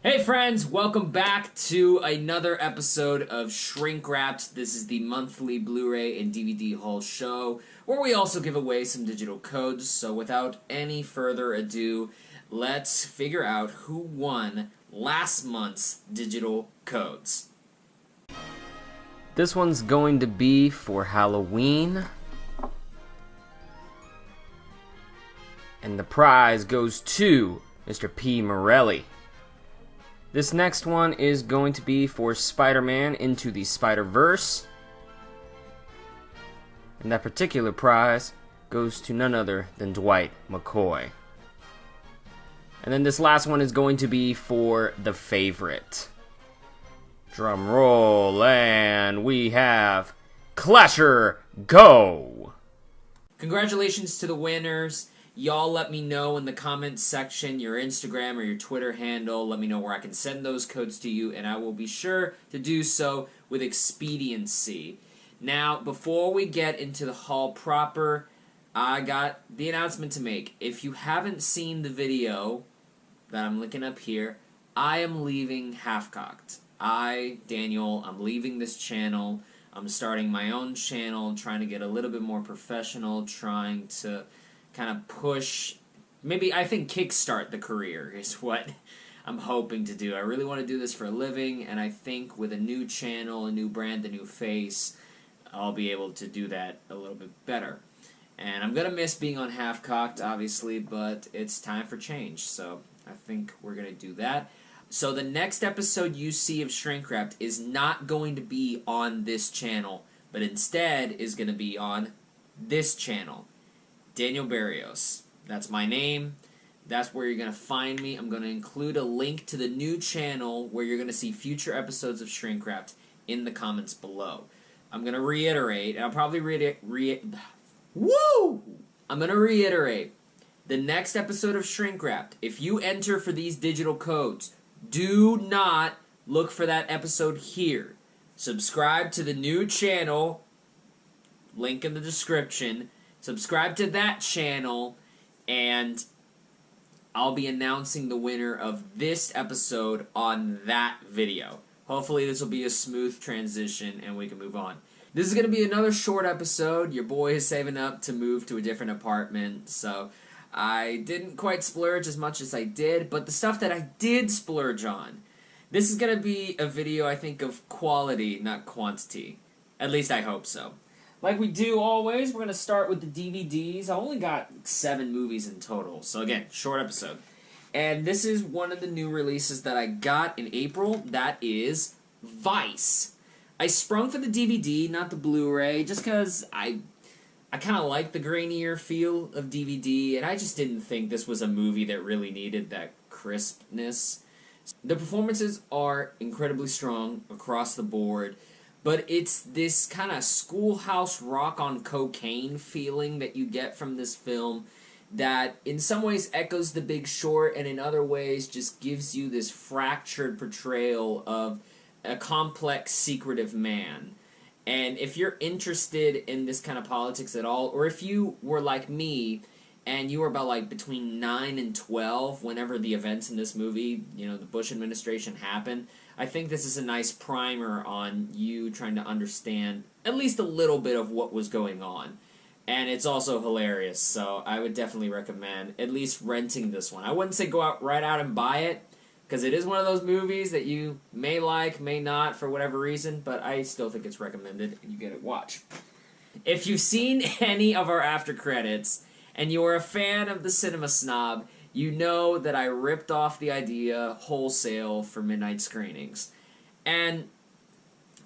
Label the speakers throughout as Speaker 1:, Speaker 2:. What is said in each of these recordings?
Speaker 1: Hey friends, welcome back to another episode of Shrinkwrapped. This is the monthly Blu-ray and DVD haul show, where we also give away some digital codes. So without any further ado, let's figure out who won last month's digital codes. This one's going to be for Halloween. And the prize goes to Mr. P. Morelli. This next one is going to be for Spider-Man Into the Spider-Verse. And that particular prize goes to none other than Dwight McCoy. And then this last one is going to be for The Favorite. Drum roll, and we have Clasher Go! Congratulations to the winners. Y'all let me know in the comments section, your Instagram or your Twitter handle. Let me know where I can send those codes to you, and I will be sure to do so with expediency. Now, before we get into the haul proper, I got the announcement to make. If you haven't seen the video that I'm linking up here, I am leaving HalfKocked. Daniel, I'm leaving this channel. I'm starting my own channel, trying to get a little bit more professional, trying to kind of push, maybe I think kickstart the career is what I'm hoping to do. I really want to do this for a living, and I think with a new channel, a new brand, a new face, I'll be able to do that a little bit better. And I'm going to miss being on HalfKocked, obviously, but it's time for change, so I think we're going to do that. So the next episode you see of Shrinkwrapped is not going to be on this channel, but instead is going to be on this channel. Daniel Berrios. That's my name. That's where you're going to find me. I'm going to include a link to the new channel where you're going to see future episodes of Shrinkwrapped in the comments below. I'm going to reiterate, and I'll probably I'm going to reiterate. The next episode of Shrinkwrapped, if you enter for these digital codes, do not look for that episode here. Subscribe to the new channel, link in the description. Subscribe to that channel, and I'll be announcing the winner of this episode on that video. Hopefully this will be a smooth transition and we can move on. This is going to be another short episode. Your boy is saving up to move to a different apartment, so I didn't quite splurge as much as I did, but the stuff that I did splurge on, this is going to be a video, I think, of quality, not quantity. At least I hope so. Like we do always, we're going to start with the DVDs. I only got 7 movies in total, so again, short episode. And this is one of the new releases that I got in April. That is Vice. I sprung for the DVD, not the Blu-ray, just because I kind of like the grainier feel of DVD, and I just didn't think this was a movie that really needed that crispness. The performances are incredibly strong across the board, but it's this kind of Schoolhouse Rock on cocaine feeling that you get from this film that in some ways echoes The Big Short, and in other ways just gives you this fractured portrayal of a complex, secretive man. And if you're interested in this kind of politics at all, or if you were like me, and you were about like between 9 and 12 whenever the events in this movie, you know, the Bush administration happened, I think this is a nice primer on you trying to understand at least a little bit of what was going on. And it's also hilarious, so I would definitely recommend at least renting this one. I wouldn't say go out right out and buy it, because it is one of those movies that you may like, may not, for whatever reason, but I still think it's recommended and you get to watch. If you've seen any of our after credits, and you are a fan of the Cinema Snob, you know that I ripped off the idea wholesale for midnight screenings. And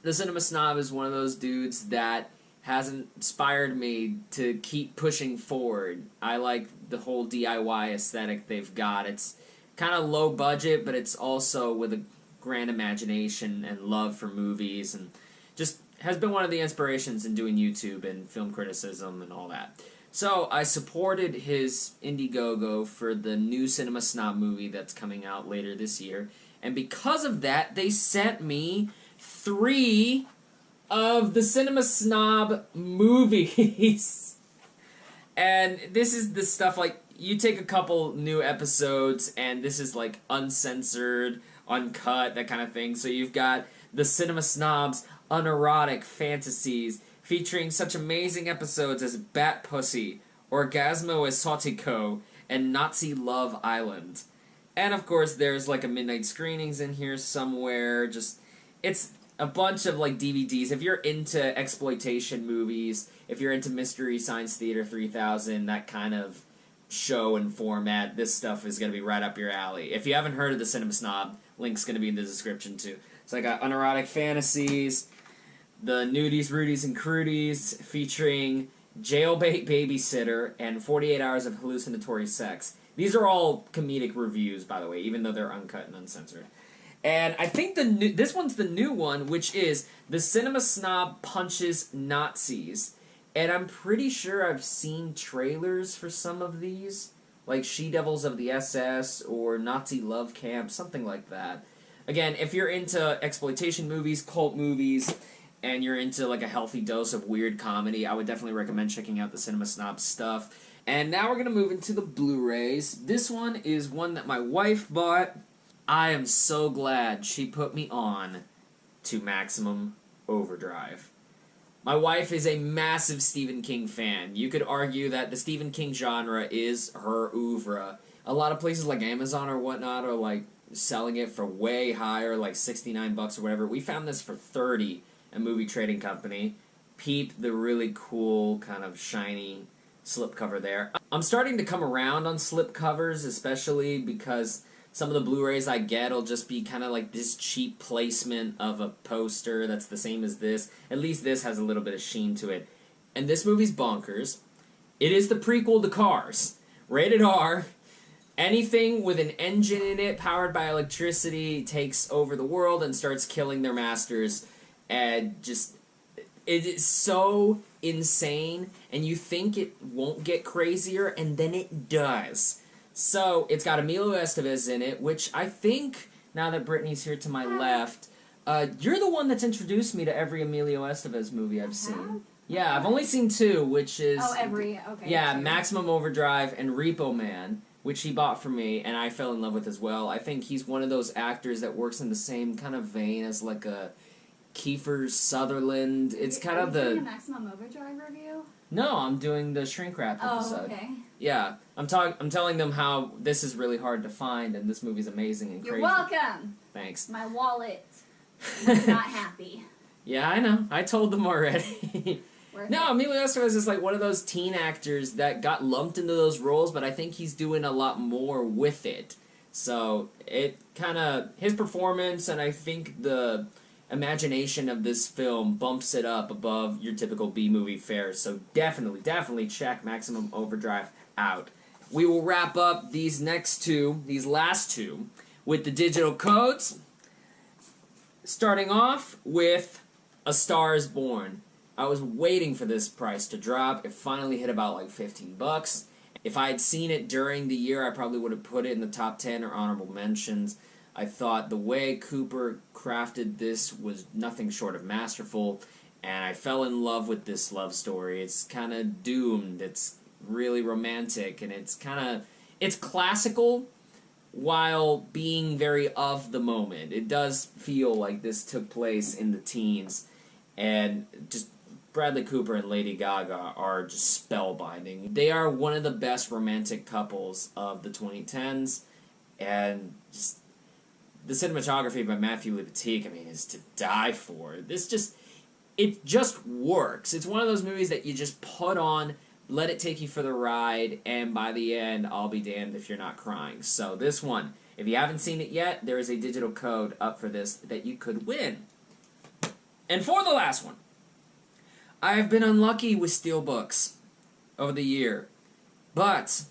Speaker 1: the Cinema Snob is one of those dudes that has inspired me to keep pushing forward. I like the whole DIY aesthetic they've got. It's kind of low budget, but it's also with a grand imagination and love for movies, and just has been one of the inspirations in doing YouTube and film criticism and all that. So I supported his Indiegogo for the new Cinema Snob movie that's coming out later this year, and because of that, they sent me 3 of the Cinema Snob movies. And this is the stuff, like, you take a couple new episodes, and this is, like, uncensored, uncut, that kind of thing. So you've got the Cinema Snob's unerotic fantasies featuring such amazing episodes as Bat Pussy, Orgasmo Esotico, and Nazi Love Island. And of course there's like a midnight screenings in here somewhere. Just, it's a bunch of like DVDs. If you're into exploitation movies, if you're into Mystery Science Theater 3000, that kind of show and format, this stuff is going to be right up your alley. If you haven't heard of the Cinema Snob, link's going to be in the description too. So I got Unerotic Fantasies, the Nudies, Rudies, and Crudies, featuring Jailbait Babysitter and 48 Hours of Hallucinatory Sex. These are all comedic reviews, by the way, even though they're uncut and uncensored. And I think this one's the new one, which is The Cinema Snob Punches Nazis. And I'm pretty sure I've seen trailers for some of these, like She-Devils of the SS or Nazi Love Camp, something like that. Again, if you're into exploitation movies, cult movies, and you're into like a healthy dose of weird comedy, I would definitely recommend checking out the Cinema Snob stuff. And now we're going to move into the Blu-rays. This one is one that my wife bought. I am so glad she put me on to Maximum Overdrive. My wife is a massive Stephen King fan. You could argue that the Stephen King genre is her oeuvre. A lot of places like Amazon or whatnot are like selling it for way higher, like $69 or whatever. We found this for $30 at Movie Trading Company. Peep the really cool kind of shiny slipcover there. I'm starting to come around on slipcovers, especially because some of the Blu-rays I get will just be kind of like this cheap placement of a poster that's the same as this. At least this has a little bit of sheen to it. And this movie's bonkers. It is the prequel to Cars. Rated R. Anything with an engine in it, powered by electricity, takes over the world and starts killing their masters. And just, it is so insane, and you think it won't get crazier, and then it does. So, it's got Emilio Estevez in it, which I think, now that Brittany's here to my left, you're the one that's introduced me to every Emilio Estevez movie I've seen. Yeah, I've only seen two, which is...
Speaker 2: Oh, okay.
Speaker 1: Yeah, sure. Maximum Overdrive and Repo Man, which he bought for me, and I fell in love with as well. I think he's one of those actors that works in the same kind of vein as like a Kiefer Sutherland. It's kind of the...
Speaker 2: Are you doing a Maximum Overdrive review?
Speaker 1: No, I'm doing the Shrinkwrapped episode.
Speaker 2: Oh, okay.
Speaker 1: Yeah, I'm telling them how this is really hard to find, and this movie's amazing and crazy.
Speaker 2: You're welcome.
Speaker 1: Thanks.
Speaker 2: My wallet was not happy.
Speaker 1: Yeah, I know. I told them already. No, Emilio Estevez is like one of those teen actors that got lumped into those roles, but I think he's doing a lot more with it. So it kind of, his performance and I think the imagination of this film bumps it up above your typical B-movie fare. So definitely check Maximum Overdrive out. We will wrap up these last two, with the digital codes. Starting off with A Star Is Born. I was waiting for this price to drop. It finally hit about like $15. If I had seen it during the year, I probably would have put it in the top 10 or honorable mentions. I thought the way Cooper crafted this was nothing short of masterful, and I fell in love with this love story. It's kind of doomed. It's really romantic, and it's classical while being very of the moment. It does feel like this took place in the teens, and just Bradley Cooper and Lady Gaga are just spellbinding. They are one of the best romantic couples of the 2010s, and just the cinematography by Matthew Libatique, I mean, is to die for. It just works. It's one of those movies that you just put on, let it take you for the ride, and by the end, I'll be damned if you're not crying. So this one, if you haven't seen it yet, there is a digital code up for this that you could win. And for the last one, I have been unlucky with steelbooks over the year, but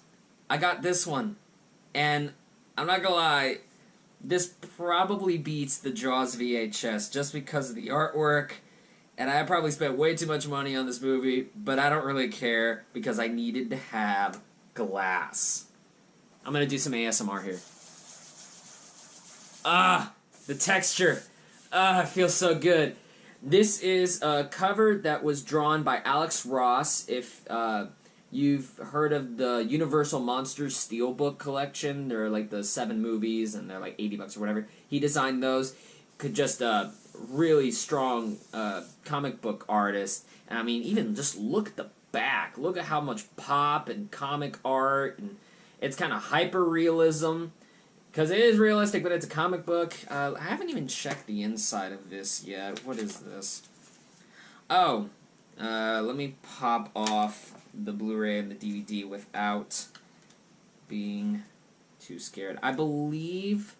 Speaker 1: I got this one, and I'm not gonna lie, this probably beats the Jaws VHS just because of the artwork, and I probably spent way too much money on this movie, but I don't really care because I needed to have glass. I'm gonna do some ASMR here. Ah, the texture. Ah, it feels so good. This is a cover that was drawn by Alex Ross. If you've heard of the Universal Monsters Steelbook collection. They're like the 7 movies, and they're like $80 or whatever. He designed those. Just a really strong comic book artist. And I mean, even just look at the back. Look at how much pop and comic art, and it's kind of hyper-realism. Because it is realistic, but it's a comic book. I haven't even checked the inside of this yet. What is this? Oh, let me pop off the Blu-ray and the DVD without being too scared. I believe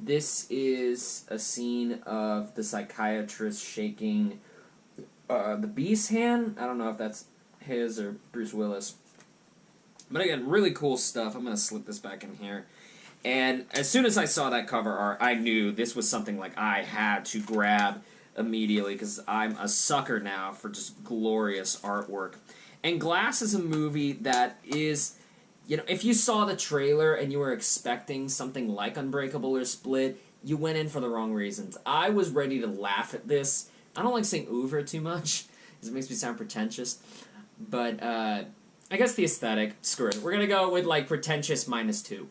Speaker 1: this is a scene of the psychiatrist shaking the Beast's hand. I don't know if that's his or Bruce Willis. But again, really cool stuff. I'm going to slip this back in here. And as soon as I saw that cover art, I knew this was something like I had to grab immediately, because I'm a sucker now for just glorious artwork. And Glass is a movie that is, you know, if you saw the trailer and you were expecting something like Unbreakable or Split, you went in for the wrong reasons. I was ready to laugh at this. I don't like saying "over" too much, because it makes me sound pretentious. But I guess the aesthetic, screw it. We're going to go with like pretentious -2.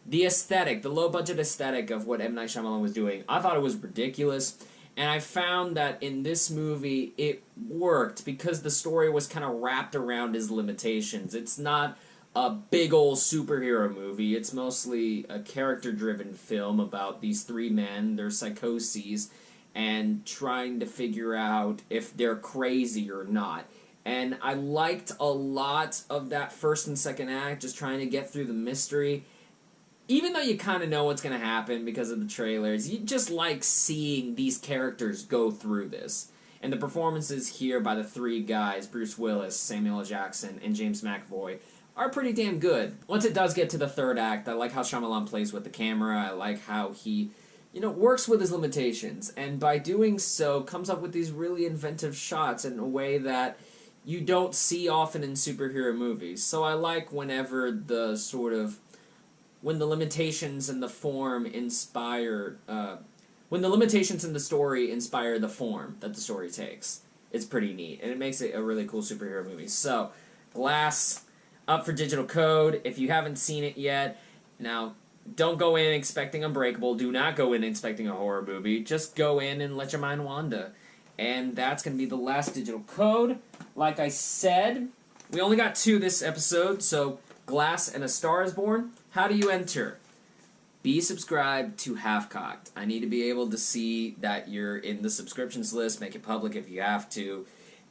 Speaker 1: The aesthetic, the low-budget aesthetic of what M. Night Shyamalan was doing, I thought it was ridiculous. And I found that in this movie, it worked because the story was kind of wrapped around his limitations. It's not a big old superhero movie. It's mostly a character-driven film about these 3 men, their psychoses, and trying to figure out if they're crazy or not. And I liked a lot of that first and second act, just trying to get through the mystery. Even though you kind of know what's going to happen because of the trailers, you just like seeing these characters go through this. And the performances here by the 3 guys, Bruce Willis, Samuel L. Jackson, and James McAvoy, are pretty damn good. Once it does get to the third act, I like how Shyamalan plays with the camera. I like how he, you know, works with his limitations. And by doing so, comes up with these really inventive shots in a way that you don't see often in superhero movies. So I like whenever the sort of when the limitations in the form inspire, when the limitations in the story inspire the form that the story takes. It's pretty neat, and it makes it a really cool superhero movie. So, Glass, up for digital code. If you haven't seen it yet, now, don't go in expecting Unbreakable. Do not go in expecting a horror movie. Just go in and let your mind wander. And that's going to be the last digital code. Like I said, we only got 2 this episode, so Glass and A Star is Born. How do you enter? Be subscribed to HalfKocked. I need to be able to see that you're in the subscriptions list. Make it public if you have to.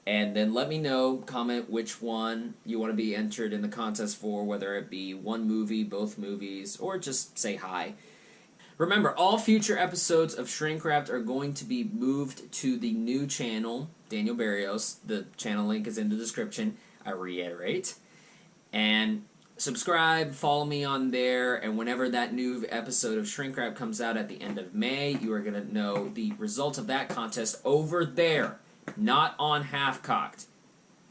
Speaker 1: And then let me know, comment which one you want to be entered in the contest for, whether it be one movie, both movies, or just say hi. Remember, all future episodes of Shrinkwrapped are going to be moved to the new channel, Daniel Berrios. The channel link is in the description, I reiterate. And subscribe, follow me on there, and whenever that new episode of Shrinkwrapped comes out at the end of May, you are going to know the results of that contest over there, not on HalfKocked.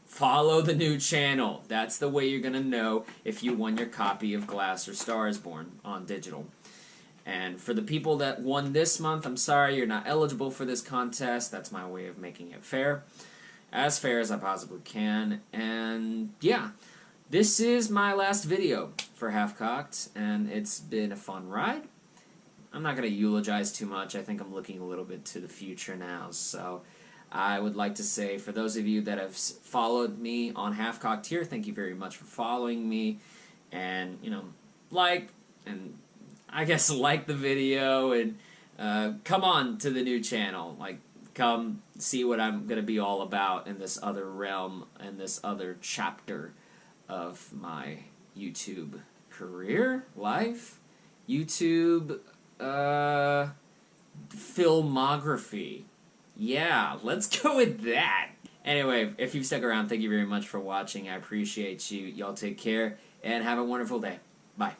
Speaker 1: Follow the new channel. That's the way you're going to know if you won your copy of Glass or Star is Born on digital. And for the people that won this month, I'm sorry, you're not eligible for this contest. That's my way of making it fair. As fair as I possibly can. And yeah, this is my last video for HalfKocked, and it's been a fun ride. I'm not going to eulogize too much. I think I'm looking a little bit to the future now. So I would like to say, for those of you that have followed me on HalfKocked here, thank you very much for following me. And, you know, like the video, and come on to the new channel. Like, come see what I'm going to be all about in this other realm, and this other chapter of my YouTube career, life, YouTube, filmography. Yeah, let's go with that. Anyway, if you've stuck around, thank you very much for watching. I appreciate you. Y'all take care, and have a wonderful day. Bye.